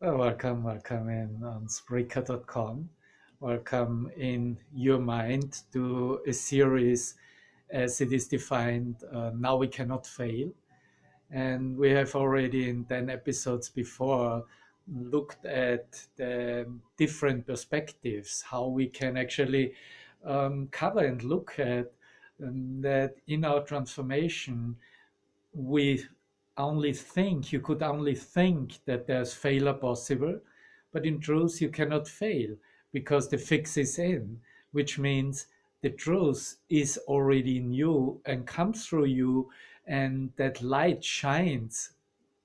Welcome in on Spreaker.com. Welcome in your mind to a series as it is defined, Now We Cannot Fail. And we have already in 10 episodes before looked at the different perspectives, how we can actually cover and look at that in our transformation we you could only think that there's failure possible, but in truth, you cannot fail because the fix is in, which means the truth is already in you and comes through you, and that light shines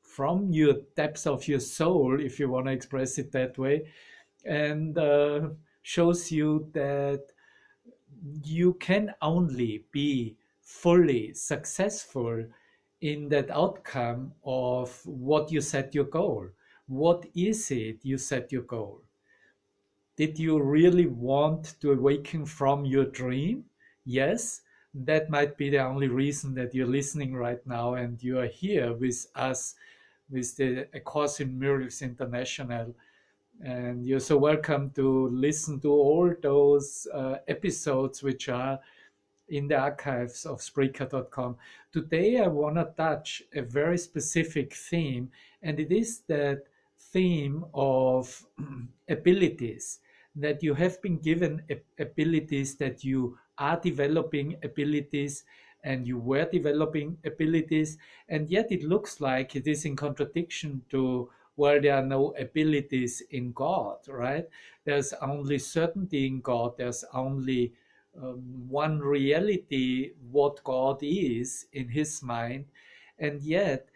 from your depths of your soul, if you want to express it that way, and shows you that you can only be fully successful in that outcome of what you set your goal. What is it you set your goal? Did you really want to awaken from your dream? Yes, that might be the only reason that you're listening right now and you are here with us, with the A Course in Miracles International. And you're so welcome to listen to all those episodes which are in the archives of Spreaker.com. Today, I want to touch a very specific theme, and it is that theme of abilities, that you have been given abilities, that you are developing abilities, and you were developing abilities, and yet it looks like it is in contradiction to, well, there are no abilities in God, right? There's only certainty in God, there's only one reality, what God is in his mind. And yet,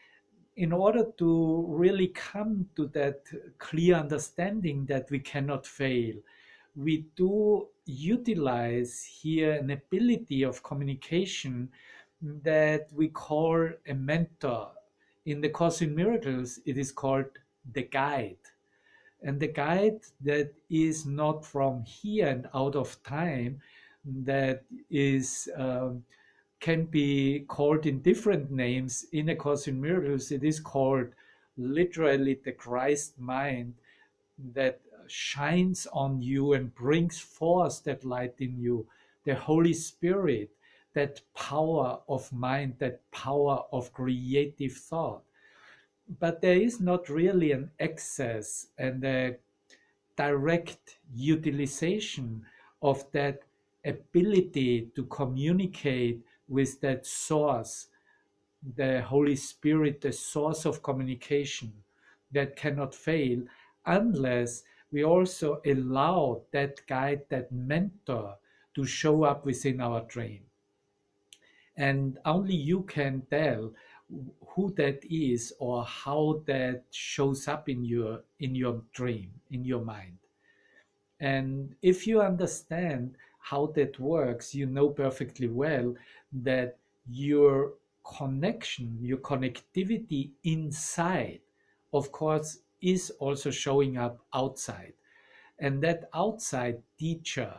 in order to really come to that clear understanding that we cannot fail, we do utilize here an ability of communication that we call a mentor. In the Course in Miracles, it is called the guide. And the guide that is not from here and out of time, that is can be called in different names in A Course in Miracles. It is called literally the Christ mind that shines on you and brings forth that light in you, the Holy Spirit, that power of mind, that power of creative thought. But there is not really an access and a direct utilization of that ability to communicate with that source, the Holy Spirit, the source of communication that cannot fail, unless we also allow that guide, that mentor, to show up within our dream. And only you can tell who that is or how that shows up in your dream, in your mind. And if you understand how that works, you know perfectly well that your connection, your connectivity inside, of course, is also showing up outside. And that outside teacher,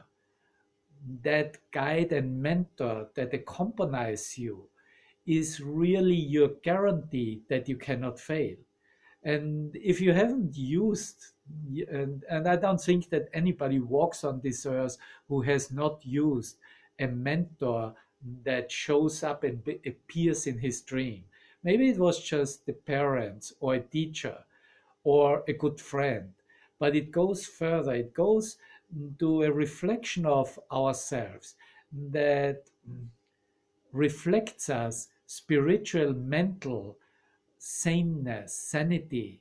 that guide and mentor that accompanies you, is really your guarantee that you cannot fail. And if you haven't used, and I don't think that anybody walks on this earth who has not used a mentor that shows up and appears in his dream. Maybe it was just the parents or a teacher or a good friend, but it goes further. It goes to a reflection of ourselves that reflects us spiritual, mental sameness, sanity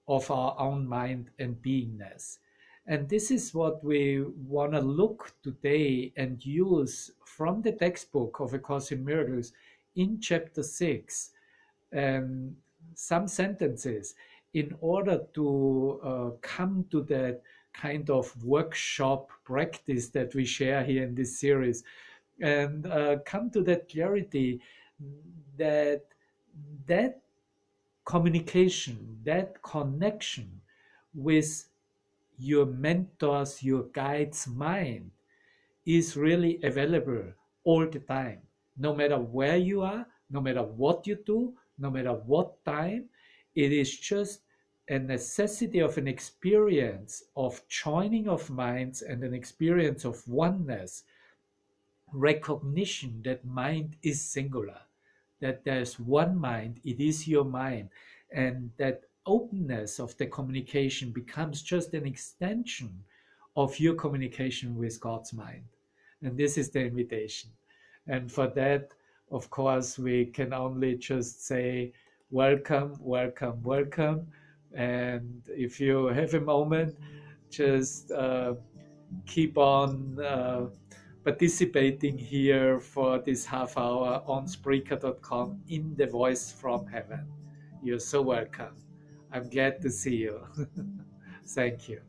of our own mind and beingness. And this is what we want to look today and use from the textbook of A Course in Miracles in chapter 6, some sentences in order to come to that kind of workshop practice that we share here in this series, and come to that clarity that that communication, that connection with your mentors, your guide's mind is really available all the time, no matter where you are, no matter what you do, no matter what time. It is just a necessity of an experience of joining of minds and an experience of oneness, recognition that mind is singular, that there's one mind, it is your mind, and that openness of the communication becomes just an extension of your communication with God's mind. And this is the invitation. And for that, of course, we can only just say, welcome, welcome, welcome. And if you have a moment, just keep on participating here for this half hour on Spreaker.com in the Voice from Heaven. You're so welcome. I'm glad to see you. Thank you.